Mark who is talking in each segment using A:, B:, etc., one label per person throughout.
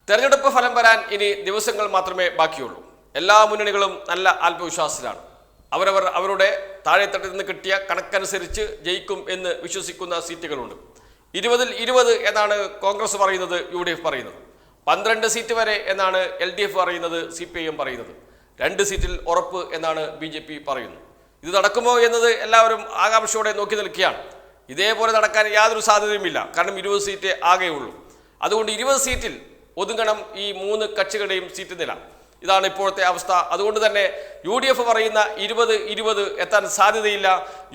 A: തെരഞ്ഞെടുപ്പ് ഫലം വരാൻ ഇനി ദിവസങ്ങൾ മാത്രമേ ബാക്കിയുള്ളൂ. എല്ലാ മുന്നണികളും നല്ല ആത്മവിശ്വാസത്തിലാണ്. അവരുടെ താഴെത്തട്ടിൽ നിന്ന് കിട്ടിയ കണക്കനുസരിച്ച് ജയിക്കും എന്ന് വിശ്വസിക്കുന്ന സീറ്റുകളുണ്ട്. 20-ൽ 20 എന്നാണ് കോൺഗ്രസ് പറയുന്നത്, UDF പറയുന്നത്. 12 സീറ്റ് വരെ എന്നാണ് LDF പറയുന്നത്, CPIM പറയുന്നത്. 2 സീറ്റിൽ ഉറപ്പ് എന്നാണ് BJP പറയുന്നത്. ഇത് നടക്കുമോ എന്നത് എല്ലാവരും ആകാംക്ഷയോടെ നോക്കി നിൽക്കുകയാണ്. ഇതേപോലെ നടക്കാൻ യാതൊരു സാധ്യതയുമില്ല. കാരണം 20 സീറ്റ് ആകെയുള്ളൂ. അതുകൊണ്ട് 20 സീറ്റിൽ ഒതുങ്ങണം ഈ 3 കക്ഷികളുടെയും സീറ്റ് നില. ഇതാണ് ഇപ്പോഴത്തെ അവസ്ഥ. അതുകൊണ്ട് തന്നെ UDF പറയുന്ന 20-20 എത്താൻ സാധ്യതയില്ല.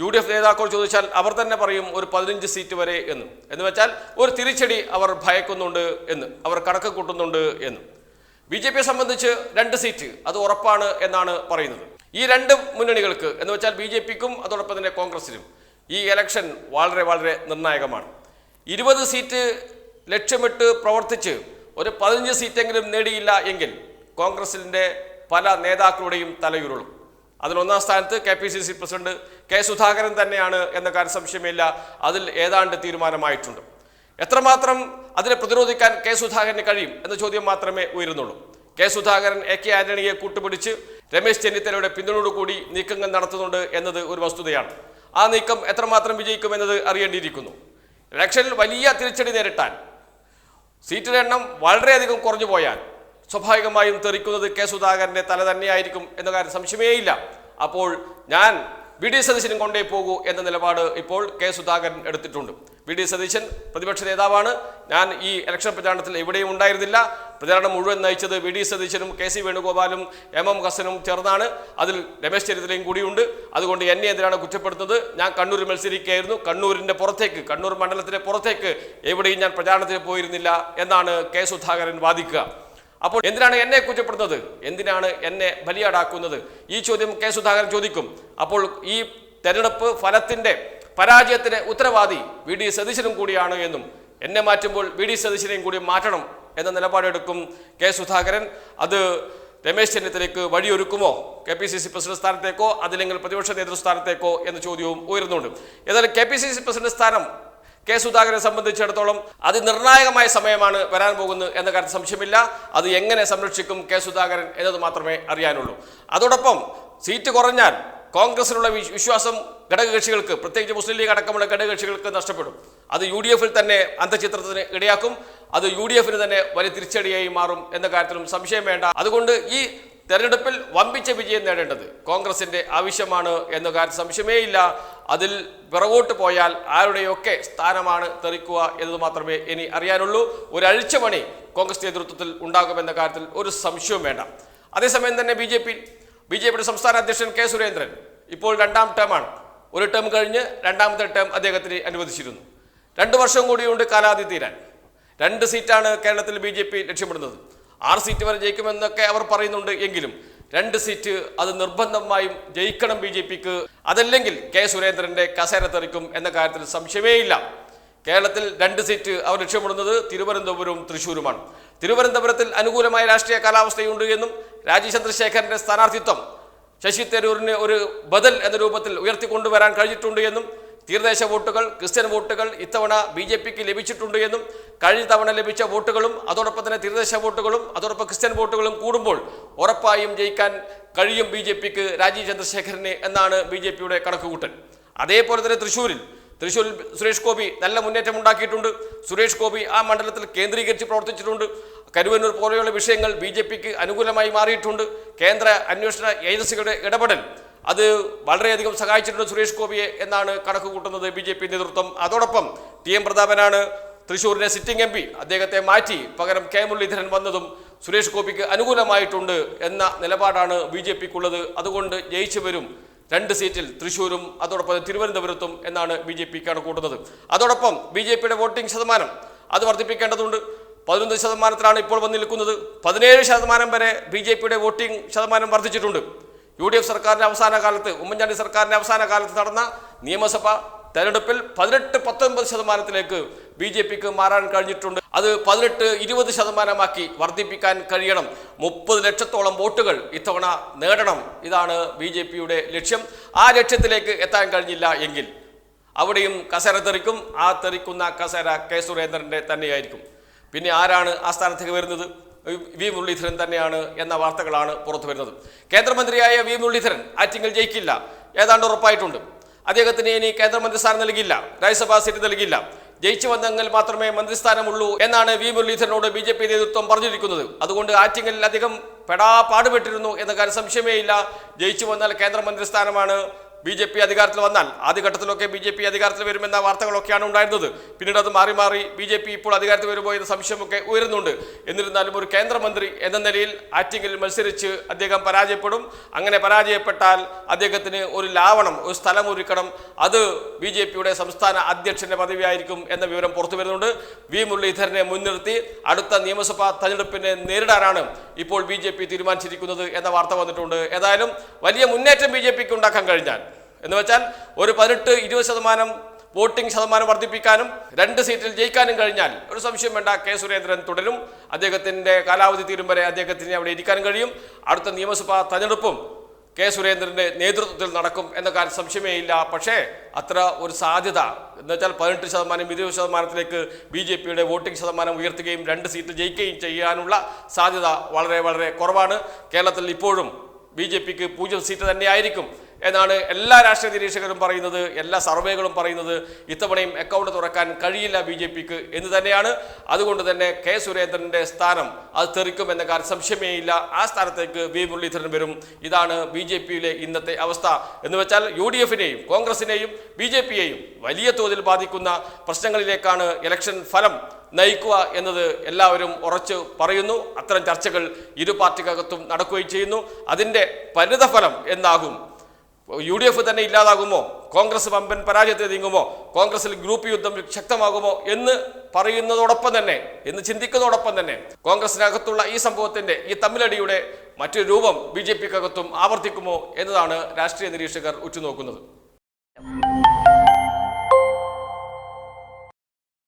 A: UDF നേതാക്കൾ ചോദിച്ചാൽ അവർ തന്നെ പറയും ഒരു 15 സീറ്റ് വരെ എന്ന് വെച്ചാൽ ഒരു തിരിച്ചടി അവർ ഭയക്കുന്നുണ്ട് എന്ന്, അവർ കണക്ക് കൂട്ടുന്നുണ്ട് എന്ന്. BJPയെ സംബന്ധിച്ച് 2 സീറ്റ് അത് ഉറപ്പാണ് എന്നാണ് പറയുന്നത്. ഈ 2 മുന്നണികൾക്ക് എന്ന് വെച്ചാൽ BJPക്കും അതോടൊപ്പം തന്നെ കോൺഗ്രസിനും ഈ ഇലക്ഷൻ വളരെ വളരെ നിർണായകമാണ്. 20 സീറ്റ് ലക്ഷ്യമിട്ട് പ്രവർത്തിച്ച് ഒരു 15 സീറ്റെങ്കിലും നേടിയില്ല എങ്കിൽ കോൺഗ്രസിൻ്റെ പല നേതാക്കളുടെയും തലയുരുളും. അതിലൊന്നാം സ്ഥാനത്ത് KPCC പ്രസിഡന്റ് K. സുധാകരൻ തന്നെയാണ് എന്ന കാര്യം സംശയമില്ല. അതിൽ ഏതാണ്ട് തീരുമാനമായിട്ടുണ്ട്. എത്രമാത്രം അതിനെ പ്രതിരോധിക്കാൻ K. സുധാകരന് കഴിയും എന്ന ചോദ്യം മാത്രമേ ഉയരുന്നുള്ളൂ. K. സുധാകരൻ AK ആന്റണിയെ കൂട്ടുപിടിച്ച് രമേശ് ചെന്നിത്തലയുടെ പിന്തുണയോടുകൂടി നീക്കങ്ങൾ നടത്തുന്നുണ്ട് എന്നത് ഒരു വസ്തുതയാണ്. ആ നീക്കം എത്രമാത്രം വിജയിക്കുമെന്നത് അറിയേണ്ടിയിരിക്കുന്നു. ഇലക്ഷനിൽ വലിയ തിരിച്ചടി നേരിട്ടാൽ, സീറ്റിന്റെ എണ്ണം വളരെയധികം കുറഞ്ഞു പോയാൽ സ്വാഭാവികമായും തെറിക്കുന്നത് K. സുധാകരൻ്റെ തല തന്നെയായിരിക്കും എന്ന കാര്യം സംശയമേയില്ല. അപ്പോൾ ഞാൻ VD സതീശനും കൊണ്ടേ പോകൂ എന്ന നിലപാട് ഇപ്പോൾ K. സുധാകരൻ എടുത്തിട്ടുണ്ട്. VD സതീശൻ പ്രതിപക്ഷ നേതാവാണ്. ഞാൻ ഈ ഇലക്ഷൻ പ്രചാരണത്തിൽ എവിടെയും ഉണ്ടായിരുന്നില്ല. പ്രചാരണം മുഴുവൻ നയിച്ചത് VD സതീശനും KC വേണുഗോപാലും MM ഹസനും ചേർന്നാണ്. അതിൽ രമേശ് ചെന്നിത്തലയും കൂടിയുണ്ട്. അതുകൊണ്ട് എന്നെ എന്തിനാണ് കുറ്റപ്പെടുത്തുന്നത്? ഞാൻ കണ്ണൂരിൽ മത്സരിക്കുകയായിരുന്നു. കണ്ണൂർ മണ്ഡലത്തിന്റെ പുറത്തേക്ക് എവിടെയും ഞാൻ പ്രചാരണത്തിന് പോയിരുന്നില്ല എന്നാണ് K. സുധാകരൻ വാദിക്കുക. അപ്പോൾ എന്തിനാണ് എന്നെ കുറ്റപ്പെടുന്നത്? എന്തിനാണ് എന്നെ ബലിയാടാക്കുന്നത്? ഈ ചോദ്യം K. സുധാകരൻ ചോദിക്കും. അപ്പോൾ ഈ തെരഞ്ഞെടുപ്പ് ഫലത്തിന്റെ പരാജയത്തിന് ഉത്തരവാദി VD സതീശനും കൂടിയാണ് എന്നും, എന്നെ മാറ്റുമ്പോൾ VD സതീശനെയും കൂടി മാറ്റണം എന്ന നിലപാടെടുക്കും K. സുധാകരൻ. അത് രമേശ് ചെന്നിത്തലയ്ക്ക് വഴിയൊരുക്കുമോ? KPCC പ്രസിഡന്റ് സ്ഥാനത്തേക്കോ അതില്ലെങ്കിൽ പ്രതിപക്ഷ നേതൃസ്ഥാനത്തേക്കോ എന്ന ചോദ്യവും ഉയരുന്നുണ്ട്. ഏതായാലും KPCC പ്രസിഡന്റ് സ്ഥാനം K. സുധാകരനെ സംബന്ധിച്ചിടത്തോളം അതിനിർണായകമായ സമയമാണ് വരാൻ പോകുന്നത് എന്ന കാര്യത്തിൽ സംശയമില്ല. അത് എങ്ങനെ സംരക്ഷിക്കും K. സുധാകരൻ എന്നത് മാത്രമേ അറിയാനുള്ളൂ. അതോടൊപ്പം സീറ്റ് കുറഞ്ഞാൽ കോൺഗ്രസിനുള്ള വിശ്വാസം ഘടകകക്ഷികൾക്ക്, പ്രത്യേകിച്ച് മുസ്ലിം ലീഗ് അടക്കമുള്ള ഘടകകക്ഷികൾക്ക് നഷ്ടപ്പെടും. അത് UDF-ൽ തന്നെ അന്തഃഛിദ്രത്തിന് ഇടയാക്കും. അത് UDF-ന് തന്നെ വലിയ തിരിച്ചടിയായി മാറും എന്ന കാര്യത്തിലും സംശയം വേണ്ട. അതുകൊണ്ട് ഈ തെരഞ്ഞെടുപ്പിൽ വമ്പിച്ച വിജയം നേടേണ്ടത് കോൺഗ്രസിന്റെ ആവശ്യമാണ് എന്ന കാര്യം സംശയമേയില്ല. അതിൽ പിറകോട്ട് പോയാൽ ആരുടെയൊക്കെ സ്ഥാനമാണ് തെറിക്കുക എന്നത് മാത്രമേ ഇനി അറിയാനുള്ളൂ. ഒരു അഴിച്ചുപണി കോൺഗ്രസ് നേതൃത്വത്തിൽ ഉണ്ടാകുമെന്ന കാര്യത്തിൽ ഒരു സംശയവും വേണ്ട. അതേസമയം തന്നെ BJPയുടെ സംസ്ഥാന അധ്യക്ഷൻ K. സുരേന്ദ്രൻ ഇപ്പോൾ 2ാം ടേമാണ്. ഒരു ടേം കഴിഞ്ഞ് 2ാമത്തെ ടേം അദ്ദേഹത്തിന് അനുവദിച്ചിരുന്നു. 2 വർഷം കൂടിയുണ്ട് കാലാവധി തീരാൻ. 2 സീറ്റാണ് കേരളത്തിൽ BJP ലക്ഷ്യമിടുന്നത്. 6 സീറ്റ് വരെ ജയിക്കുമെന്നൊക്കെ അവർ പറയുന്നുണ്ട്. എങ്കിലും 2 സീറ്റ് അത് നിർബന്ധമായും ജയിക്കണം BJPക്ക്. അതല്ലെങ്കിൽ K. സുരേന്ദ്രന്റെ കസേര തെറിക്കും എന്ന കാര്യത്തിൽ സംശയമേയില്ല. കേരളത്തിൽ 2 സീറ്റ് അവർ ലക്ഷ്യമിടുന്നത് തിരുവനന്തപുരവും തൃശ്ശൂരുമാണ്. തിരുവനന്തപുരത്തിൽ അനുകൂലമായ രാഷ്ട്രീയ കാലാവസ്ഥയുണ്ട് എന്നും രാജീവ് ചന്ദ്രശേഖരന്റെ സ്ഥാനാർത്ഥിത്വം ശശി തരൂരിന് ഒരു ബദൽ എന്ന രൂപത്തിൽ ഉയർത്തിക്കൊണ്ടുവരാൻ കഴിഞ്ഞിട്ടുണ്ട് എന്നും, തീരദേശ വോട്ടുകൾ, ക്രിസ്ത്യൻ വോട്ടുകൾ ഇത്തവണ BJPക്ക് ലഭിച്ചിട്ടുണ്ട് എന്നും, കഴിഞ്ഞ തവണ ലഭിച്ച വോട്ടുകളും അതോടൊപ്പം തന്നെ തീരദേശ വോട്ടുകളും അതോടൊപ്പം ക്രിസ്ത്യൻ വോട്ടുകളും കൂടുമ്പോൾ ഉറപ്പായും ജയിക്കാൻ കഴിയും BJPക്ക്, രാജീവ് ചന്ദ്രശേഖരന് എന്നാണ് BJPയുടെ കണക്കുകൂട്ടൽ. അതേപോലെ തന്നെ തൃശ്ശൂരിൽ സുരേഷ് ഗോപി നല്ല മുന്നേറ്റം ഉണ്ടാക്കിയിട്ടുണ്ട്. സുരേഷ് ഗോപി ആ മണ്ഡലത്തിൽ കേന്ദ്രീകരിച്ച് പ്രവർത്തിച്ചിട്ടുണ്ട്. കരുവന്നൂർ പോലെയുള്ള വിഷയങ്ങൾ BJPക്ക് അനുകൂലമായി മാറിയിട്ടുണ്ട്. കേന്ദ്ര അന്വേഷണ ഏജൻസികളുടെ ഇടപെടൽ അത് വളരെയധികം സഹായിച്ചിട്ടുണ്ട് സുരേഷ് ഗോപിയെ എന്നാണ് കണക്ക് കൂട്ടുന്നത് BJP നേതൃത്വം. അതോടൊപ്പം TM പ്രതാപനാണ് തൃശ്ശൂരിലെ സിറ്റിംഗ് MP. അദ്ദേഹത്തെ മാറ്റി പകരം K. മുരളീധരൻ വന്നതും സുരേഷ് ഗോപിക്ക് അനുകൂലമായിട്ടുണ്ട് എന്ന നിലപാടാണ് BJPക്കുള്ളത്. അതുകൊണ്ട് ജയിച്ചു വരും 2 സീറ്റിൽ തൃശ്ശൂരും അതോടൊപ്പം തിരുവനന്തപുരത്തും എന്നാണ് BJP കണക്കൂട്ടുന്നത്. അതോടൊപ്പം BJPയുടെ വോട്ടിംഗ് ശതമാനം അത് വർദ്ധിപ്പിക്കേണ്ടതുണ്ട്. 11% ഇപ്പോൾ വന്ന് നിൽക്കുന്നത്. 17% വരെ BJPയുടെ വോട്ടിംഗ് ശതമാനം വർദ്ധിച്ചിട്ടുണ്ട്. UDF സർക്കാരിൻ്റെ അവസാന കാലത്ത്, ഉമ്മൻചാണ്ടി സർക്കാരിൻ്റെ അവസാന കാലത്ത് നടന്ന നിയമസഭ തെരഞ്ഞെടുപ്പിൽ 18-19% BJPക്ക് മാറാൻ കഴിഞ്ഞിട്ടുണ്ട്. അത് 18-20% വർദ്ധിപ്പിക്കാൻ കഴിയണം. 30 ലക്ഷത്തോളം വോട്ടുകൾ ഇത്തവണ നേടണം. ഇതാണ് BJPയുടെ ലക്ഷ്യം. ആ ലക്ഷ്യത്തിലേക്ക് എത്താൻ കഴിഞ്ഞില്ല എങ്കിൽ അവിടെയും കസേര തെറിക്കും. ആ തെറിക്കുന്ന കസേര K. സുരേന്ദ്രന്റെ തന്നെയായിരിക്കും. പിന്നെ ആരാണ് ആ സ്ഥാനത്തേക്ക് വരുന്നത്? വി മുരളീധരൻ തന്നെയാണ് എന്ന വാർത്തകളാണ് പുറത്തു വരുന്നത്. കേന്ദ്രമന്ത്രിയായ വി മുരളീധരൻ ആറ്റിങ്ങൽ ജയിക്കില്ല, ഏതാണ്ട് ഉറപ്പായിട്ടുണ്ട്. അദ്ദേഹത്തിന് ഇനി കേന്ദ്രമന്ത്രി സ്ഥാനം നൽകില്ല, രാജ്യസഭാ സീറ്റ് നൽകില്ല, ജയിച്ചു വന്നെങ്കിൽ മാത്രമേ മന്ത്രിസ്ഥാനമുള്ളൂ എന്നാണ് വി മുരളീധരനോട് BJP നേതൃത്വം പറഞ്ഞിരിക്കുന്നത്. അതുകൊണ്ട് ആറ്റിങ്ങലിൽ അധികം പാടുപെട്ടിരുന്നു എന്ന കാര്യം സംശയമേ ഇല്ല. ജയിച്ചു വന്നാൽ കേന്ദ്രമന്ത്രി സ്ഥാനമാണ്. BJP അധികാരത്തിൽ വന്നാൽ ആദ്യഘട്ടത്തിലൊക്കെ BJP അധികാരത്തിൽ വരുമെന്ന വാർത്തകളൊക്കെയാണ് ഉണ്ടായിരുന്നത്. പിന്നീട് അത് മാറി BJP ഇപ്പോൾ അധികാരത്തിൽ വരുമ്പോൾ എന്ന സംശയമൊക്കെ ഉയരുന്നുണ്ട്. എന്നിരുന്നാലും ഒരു കേന്ദ്രമന്ത്രി എന്ന നിലയിൽ ആറ്റിങ്ങലിൽ മത്സരിച്ച് അദ്ദേഹം പരാജയപ്പെടും. അങ്ങനെ പരാജയപ്പെട്ടാൽ അദ്ദേഹത്തിന് ഒരു സ്ഥലം ഒരുക്കണം. അത് BJPയുടെ സംസ്ഥാന അധ്യക്ഷന്റെ പദവിയായിരിക്കും എന്ന വിവരം പുറത്തു വരുന്നുണ്ട്. വി മുരളീധരനെ മുൻനിർത്തി അടുത്ത നിയമസഭാ തെരഞ്ഞെടുപ്പിനെ നേരിടാനാണ് ഇപ്പോൾ BJP തീരുമാനിച്ചിരിക്കുന്നത് എന്ന വാർത്ത വന്നിട്ടുണ്ട്. ഏതായാലും വലിയ മുന്നേറ്റം BJPക്ക് ഉണ്ടാക്കാൻ കഴിഞ്ഞാൽ എന്ന് വെച്ചാൽ ഒരു 18-20% വോട്ടിംഗ് ശതമാനം വർദ്ധിപ്പിക്കാനും 2 സീറ്റിൽ ജയിക്കാനും കഴിഞ്ഞാൽ ഒരു സംശയം വേണ്ട, കെ സുരേന്ദ്രൻ തുടരും. അദ്ദേഹത്തിന്റെ കാലാവധി തീരും വരെ അദ്ദേഹത്തിന് അവിടെ ഇരിക്കാനും കഴിയും. അടുത്ത നിയമസഭാ തെരഞ്ഞെടുപ്പും കെ സുരേന്ദ്രന്റെ നേതൃത്വത്തിൽ നടക്കും എന്ന കാര്യം സംശയമേ ഇല്ല. പക്ഷേ അത്ര ഒരു സാധ്യത എന്ന് വെച്ചാൽ 18% 20%-ലേക്ക് BJPയുടെ വോട്ടിംഗ് ശതമാനം ഉയർത്തുകയും 2 സീറ്റ് ജയിക്കുകയും ചെയ്യാനുള്ള സാധ്യത വളരെ വളരെ കുറവാണ്. കേരളത്തിൽ ഇപ്പോഴും BJPക്ക് 0 സീറ്റ് തന്നെയായിരിക്കും എന്നാണ് എല്ലാ രാഷ്ട്രീയ നിരീക്ഷകരും പറയുന്നത്. എല്ലാ സർവേകളും പറയുന്നത് ഇത്തവണയും അക്കൗണ്ട് തുറക്കാൻ കഴിയില്ല BJPക്ക് എന്ന് തന്നെയാണ്. അതുകൊണ്ട് തന്നെ കെ സുരേന്ദ്രന്റെ സ്ഥാനം അത് തെറിക്കും എന്ന കാര്യം സംശയമേ ഇല്ല. ആ സ്ഥാനത്തേക്ക് വി മുരളീധരൻ വരും. ഇതാണ് BJPയിലെ ഇന്നത്തെ അവസ്ഥ. എന്ന് വെച്ചാൽ UDFനെയും കോൺഗ്രസിനെയും BJPയെയും വലിയ തോതിൽ ബാധിക്കുന്ന പ്രശ്നങ്ങളിലേക്കാണ് ഇലക്ഷൻ ഫലം നയിക്കുക എന്നത് എല്ലാവരും ഉറച്ചു പറയുന്നു. അത്തരം ചർച്ചകൾ ഇരു പാർട്ടിക്കകത്തും നടക്കുകയും ചെയ്യുന്നു. അതിൻ്റെ പരിണിതഫലം എന്നാകും? UDF തന്നെ ഇല്ലാതാകുമോ? കോൺഗ്രസ് വമ്പൻ പരാജയത്തെ നീങ്ങുമോ? കോൺഗ്രസിൽ ഗ്രൂപ്പ് യുദ്ധം ശക്തമാകുമോ എന്ന് പറയുന്നതോടൊപ്പം തന്നെ, എന്ന് ചിന്തിക്കുന്നതോടൊപ്പം തന്നെ കോൺഗ്രസിനകത്തുള്ള ഈ സംഭവത്തിന്റെ ഈ തമ്മിലടിയുടെ മറ്റൊരു രൂപം BJPക്കകത്തും ആവർത്തിക്കുമോ എന്നതാണ് രാഷ്ട്രീയ നിരീക്ഷകർ ഉറ്റുനോക്കുന്നത്.